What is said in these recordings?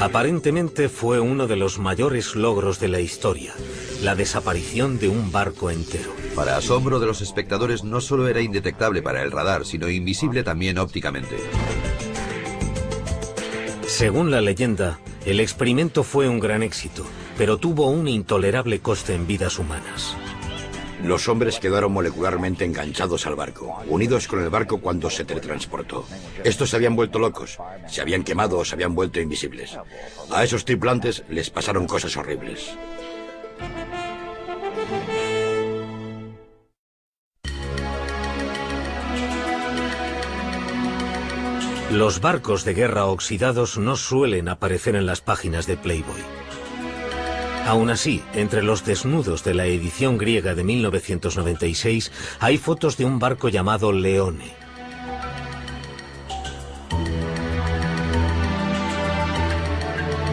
Aparentemente fue uno de los mayores logros de la historia, la desaparición de un barco entero. Para asombro de los espectadores, no solo era indetectable para el radar, sino invisible también ópticamente. Según la leyenda, el experimento fue un gran éxito, pero tuvo un intolerable coste en vidas humanas. Los hombres quedaron molecularmente enganchados al barco, unidos con el barco cuando se teletransportó. Estos se habían vuelto locos, se habían quemado o se habían vuelto invisibles. A esos tripulantes les pasaron cosas horribles. Los barcos de guerra oxidados no suelen aparecer en las páginas de Playboy. Aún así, entre los desnudos de la edición griega de 1996 hay fotos de un barco llamado Leone.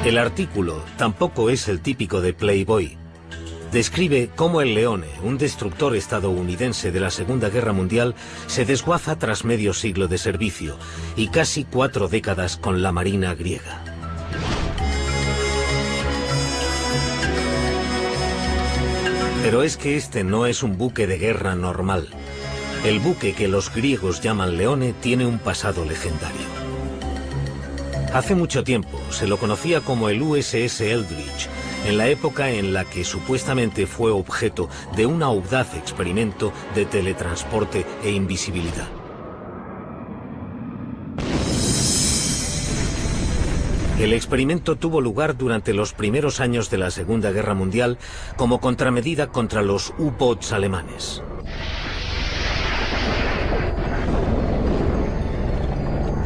El artículo tampoco es el típico de Playboy. Describe cómo el Leone, un destructor estadounidense de la Segunda Guerra Mundial, se desguaza tras medio siglo de servicio y casi 4 décadas con la marina griega. Pero es que este no es un buque de guerra normal. El buque que los griegos llaman Leone tiene un pasado legendario. Hace mucho tiempo se lo conocía como el USS Eldridge, en la época en la que supuestamente fue objeto de un audaz experimento de teletransporte e invisibilidad. El experimento tuvo lugar durante los primeros años de la Segunda Guerra Mundial como contramedida contra los U-boats alemanes.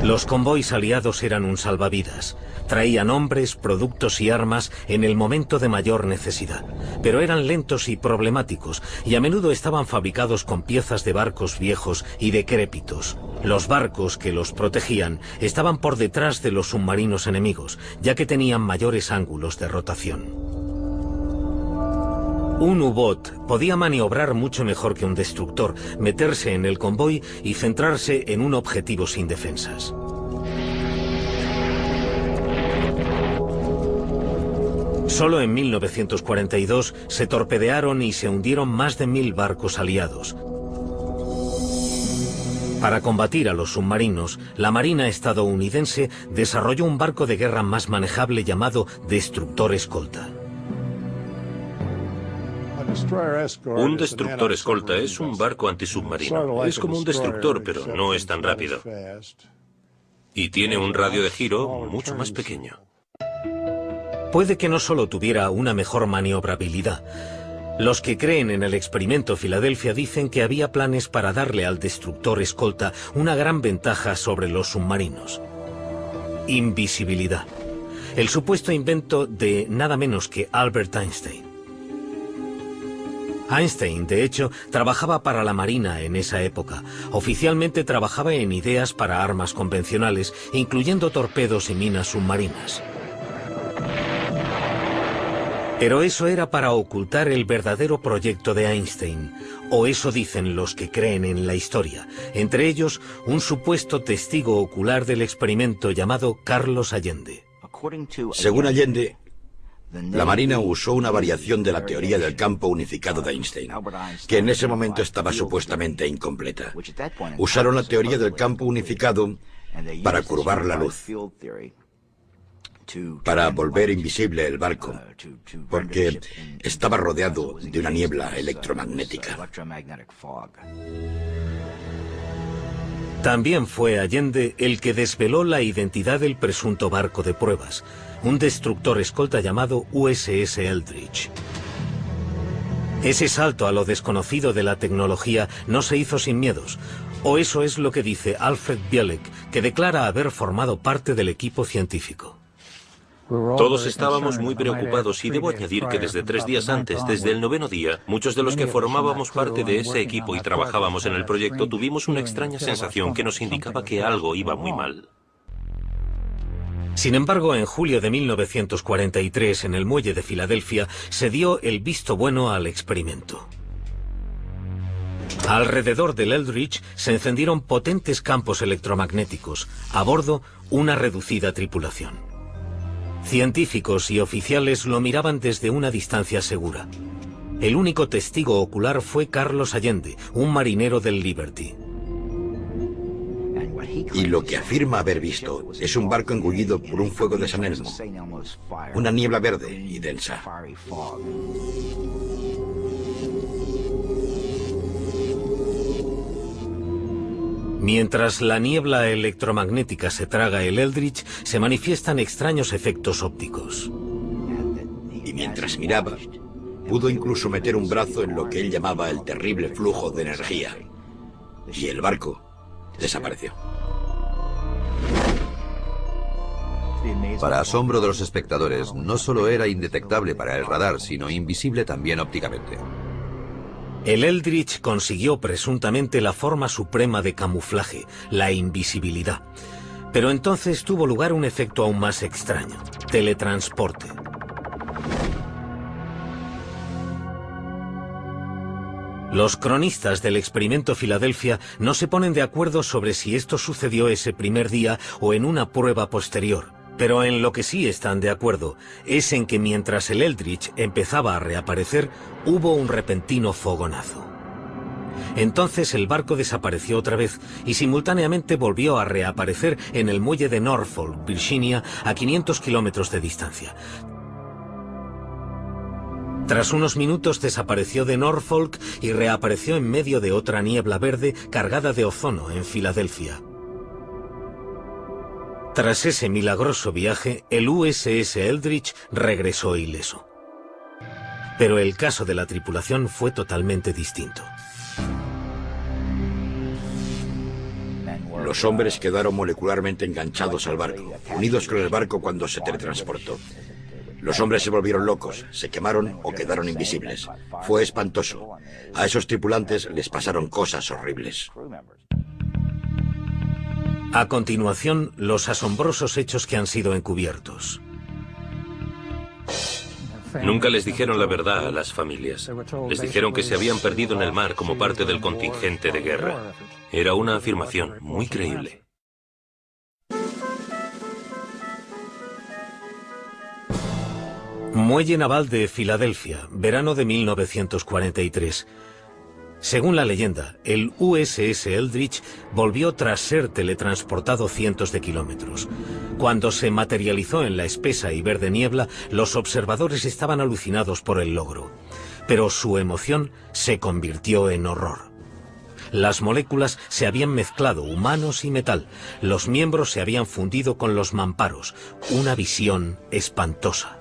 Los convoys aliados eran un salvavidas. Traían hombres, productos y armas en el momento de mayor necesidad, pero eran lentos y problemáticos y a menudo estaban fabricados con piezas de barcos viejos y decrépitos. Los barcos que los protegían estaban por detrás de los submarinos enemigos, ya que tenían mayores ángulos de rotación. Un U-boat podía maniobrar mucho mejor que un destructor, meterse en el convoy y centrarse en un objetivo sin defensas. Solo en 1942 se torpedearon y se hundieron más de 1000 barcos aliados. Para combatir a los submarinos, la Marina estadounidense desarrolló un barco de guerra más manejable llamado destructor escolta. Un destructor escolta es un barco antisubmarino. Es como un destructor, pero no es tan rápido. Y tiene un radio de giro mucho más pequeño. Puede que no solo tuviera una mejor maniobrabilidad. Los que creen en el experimento Filadelfia dicen que había planes para darle al destructor escolta una gran ventaja sobre los submarinos. Invisibilidad. El supuesto invento de nada menos que Albert Einstein. Einstein, de hecho, trabajaba para la Marina en esa época. Oficialmente trabajaba en ideas para armas convencionales, incluyendo torpedos y minas submarinas. Pero eso era para ocultar el verdadero proyecto de Einstein, o eso dicen los que creen en la historia, entre ellos un supuesto testigo ocular del experimento llamado Carlos Allende. Según Allende, la Marina usó una variación de la teoría del campo unificado de Einstein, que en ese momento estaba supuestamente incompleta. Usaron la teoría del campo unificado para curvar la luz, para volver invisible el barco, porque estaba rodeado de una niebla electromagnética. También fue Allende el que desveló la identidad del presunto barco de pruebas, un destructor escolta llamado USS Eldridge. Ese salto a lo desconocido de la tecnología no se hizo sin miedos, o eso es lo que dice Alfred Bielek, que declara haber formado parte del equipo científico. Todos estábamos muy preocupados y debo añadir que desde 3 días antes, desde el 9º día, muchos de los que formábamos parte de ese equipo y trabajábamos en el proyecto tuvimos una extraña sensación que nos indicaba que algo iba muy mal. Sin embargo, en julio de 1943, en el muelle de Filadelfia, se dio el visto bueno al experimento. Alrededor del Eldridge se encendieron potentes campos electromagnéticos. A bordo, una reducida tripulación. Científicos y oficiales lo miraban desde una distancia segura. El único testigo ocular fue Carlos Allende, un marinero del Liberty. Y lo que afirma haber visto es un barco engullido por un fuego de San Elmo. Una niebla verde y densa. Mientras la niebla electromagnética se traga el Eldridge, se manifiestan extraños efectos ópticos. Y mientras miraba, pudo incluso meter un brazo en lo que él llamaba el terrible flujo de energía. Y el barco desapareció. Para asombro de los espectadores, no solo era indetectable para el radar, sino invisible también ópticamente. El Eldridge consiguió presuntamente la forma suprema de camuflaje, la invisibilidad. Pero entonces tuvo lugar un efecto aún más extraño: teletransporte. Los cronistas del experimento Filadelfia no se ponen de acuerdo sobre si esto sucedió ese primer día o en una prueba posterior. Pero en lo que sí están de acuerdo es en que mientras el Eldridge empezaba a reaparecer, hubo un repentino fogonazo. Entonces el barco desapareció otra vez y simultáneamente volvió a reaparecer en el muelle de Norfolk, Virginia, a 500 kilómetros de distancia. Tras unos minutos desapareció de Norfolk y reapareció en medio de otra niebla verde cargada de ozono en Filadelfia. Tras ese milagroso viaje, el USS Eldridge regresó ileso. Pero el caso de la tripulación fue totalmente distinto. Los hombres quedaron molecularmente enganchados al barco, unidos con el barco cuando se teletransportó. Los hombres se volvieron locos, se quemaron o quedaron invisibles. Fue espantoso. A esos tripulantes les pasaron cosas horribles. A continuación, los asombrosos hechos que han sido encubiertos. Nunca les dijeron la verdad a las familias. Les dijeron que se habían perdido en el mar como parte del contingente de guerra. Era una afirmación muy creíble. Muelle Naval de Filadelfia, verano de 1943. Según la leyenda, el USS Eldridge volvió tras ser teletransportado cientos de kilómetros. Cuando se materializó en la espesa y verde niebla, los observadores estaban alucinados por el logro. Pero su emoción se convirtió en horror. Las moléculas se habían mezclado, humanos y metal. Los miembros se habían fundido con los mamparos. Una visión espantosa.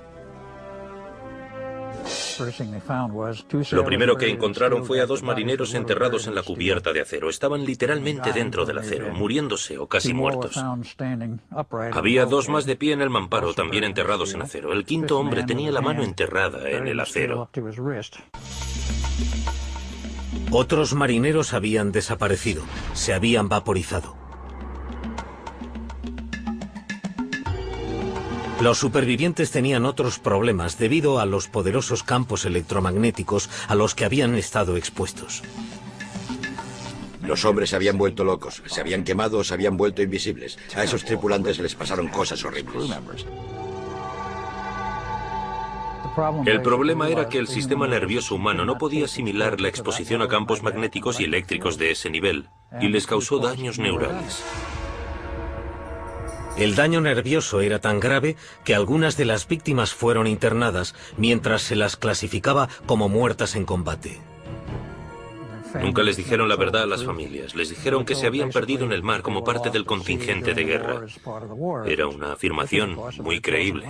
Lo primero que encontraron fue a dos marineros enterrados en la cubierta de acero. Estaban literalmente dentro del acero, muriéndose o casi muertos. Había dos más de pie en el mamparo, también enterrados en acero. El quinto hombre tenía la mano enterrada en el acero. Otros marineros habían desaparecido, se habían vaporizado. Los supervivientes tenían otros problemas debido a los poderosos campos electromagnéticos a los que habían estado expuestos. Los hombres se habían vuelto locos, se habían quemado o se habían vuelto invisibles. A esos tripulantes les pasaron cosas horribles. El problema era que el sistema nervioso humano no podía asimilar la exposición a campos magnéticos y eléctricos de ese nivel, y les causó daños neurales. El daño nervioso era tan grave que algunas de las víctimas fueron internadas, mientras se las clasificaba como muertas en combate. Nunca les dijeron la verdad a las familias. Les dijeron que se habían perdido en el mar como parte del contingente de guerra. Era una afirmación muy creíble.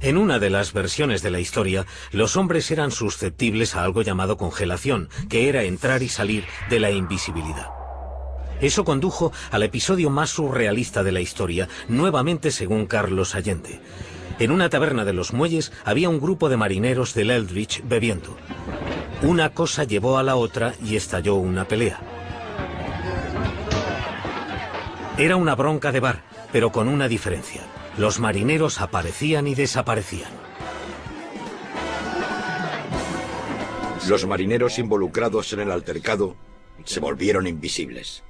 En una de las versiones de la historia, los hombres eran susceptibles a algo llamado congelación, que era entrar y salir de la invisibilidad. Eso condujo al episodio más surrealista de la historia, nuevamente según Carlos Allende. En una taberna de los muelles había un grupo de marineros del Eldridge bebiendo. Una cosa llevó a la otra y estalló una pelea. Era una bronca de bar, pero con una diferencia. Los marineros aparecían y desaparecían. Los marineros involucrados en el altercado se volvieron invisibles.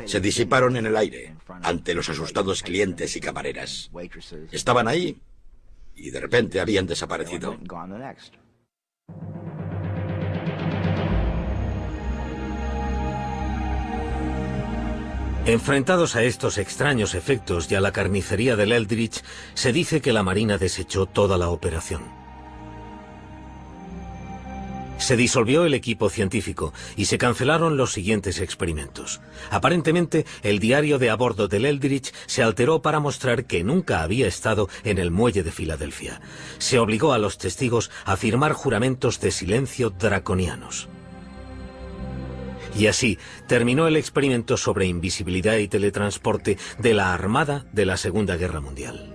Se disiparon en el aire ante los asustados clientes y camareras. Estaban ahí y de repente habían desaparecido. Enfrentados a estos extraños efectos y a la carnicería del Eldridge, se dice que la Marina desechó toda la operación. Se disolvió el equipo científico y se cancelaron los siguientes experimentos. Aparentemente, el diario de a bordo del Eldridge se alteró para mostrar que nunca había estado en el muelle de Filadelfia. Se obligó a los testigos a firmar juramentos de silencio draconianos. Y así terminó el experimento sobre invisibilidad y teletransporte de la Armada de la Segunda Guerra Mundial.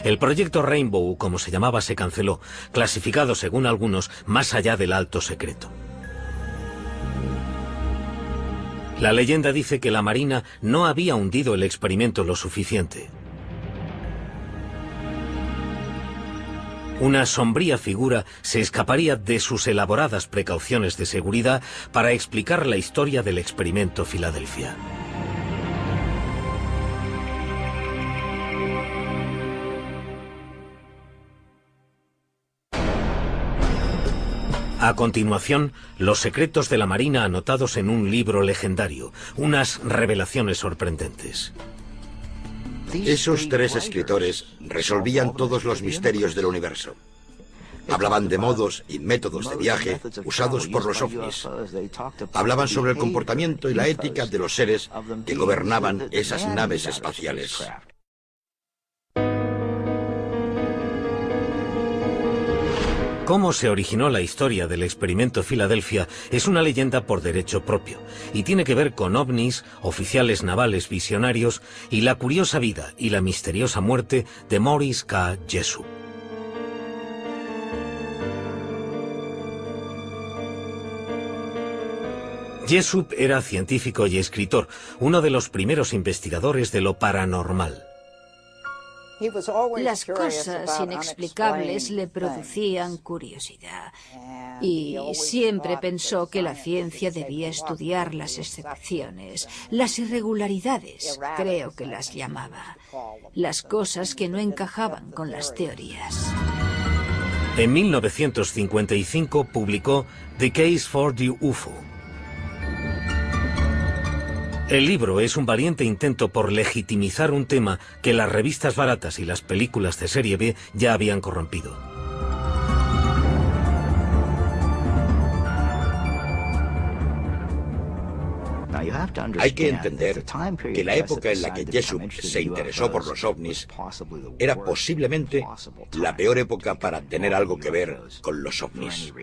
El proyecto Rainbow, como se llamaba, se canceló, clasificado según algunos más allá del alto secreto. La leyenda dice que la Marina no había hundido el experimento lo suficiente. Una sombría figura se escaparía de sus elaboradas precauciones de seguridad para explicar la historia del experimento Filadelfia. A continuación, los secretos de la Marina anotados en un libro legendario, unas revelaciones sorprendentes. Esos tres escritores resolvían todos los misterios del universo. Hablaban de modos y métodos de viaje usados por los ovnis. Hablaban sobre el comportamiento y la ética de los seres que gobernaban esas naves espaciales. Cómo se originó la historia del experimento Filadelfia es una leyenda por derecho propio y tiene que ver con ovnis, oficiales navales visionarios y la curiosa vida y la misteriosa muerte de Maurice K. Jessup. Jessup era científico y escritor, uno de los primeros investigadores de lo paranormal. Las cosas inexplicables le producían curiosidad y siempre pensó que la ciencia debía estudiar las excepciones, las irregularidades, creo que las llamaba, las cosas que no encajaban con las teorías. En 1955 publicó The Case for the UFO. El libro es un valiente intento por legitimizar un tema que las revistas baratas y las películas de serie B ya habían corrompido. Hay que entender que la época en la que Jessup se interesó por los ovnis era posiblemente la peor época para tener algo que ver con los ovnis.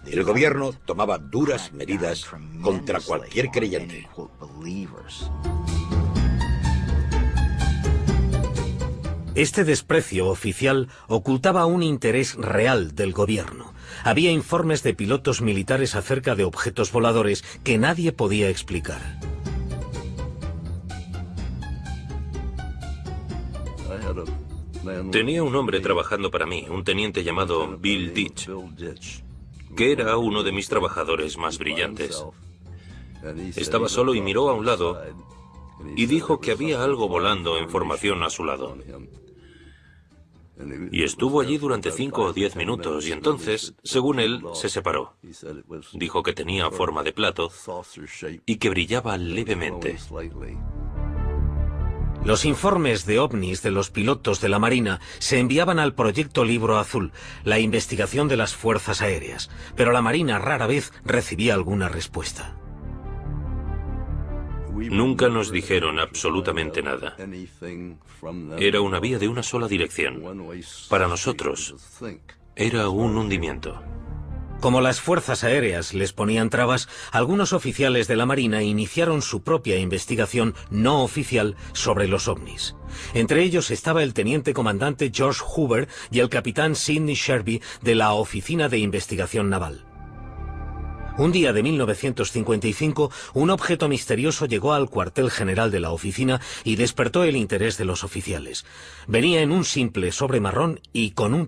El gobierno tomaba duras medidas contra cualquier creyente. Este desprecio oficial ocultaba un interés real del gobierno. Había informes de pilotos militares acerca de objetos voladores que nadie podía explicar. Tenía un hombre trabajando para mí, un teniente llamado Bill Ditch, que era uno de mis trabajadores más brillantes. Estaba solo y miró a un lado y dijo que había algo volando en formación a su lado. Y estuvo allí durante 5 o 10 minutos y entonces, según él, se separó. Dijo que tenía forma de plato y que brillaba levemente. Los informes de ovnis de los pilotos de la Marina se enviaban al Proyecto Libro Azul, la investigación de las fuerzas aéreas, pero la Marina rara vez recibía alguna respuesta. Nunca nos dijeron absolutamente nada. Era una vía de una sola dirección. Para nosotros, era un hundimiento. Como las fuerzas aéreas les ponían trabas, algunos oficiales de la Marina iniciaron su propia investigación no oficial sobre los ovnis. Entre ellos estaba el teniente comandante George Hoover y el capitán Sidney Sherby de la Oficina de Investigación Naval. Un día de 1955, un objeto misterioso llegó al cuartel general de la oficina y despertó el interés de los oficiales. Venía en un simple sobre marrón y con un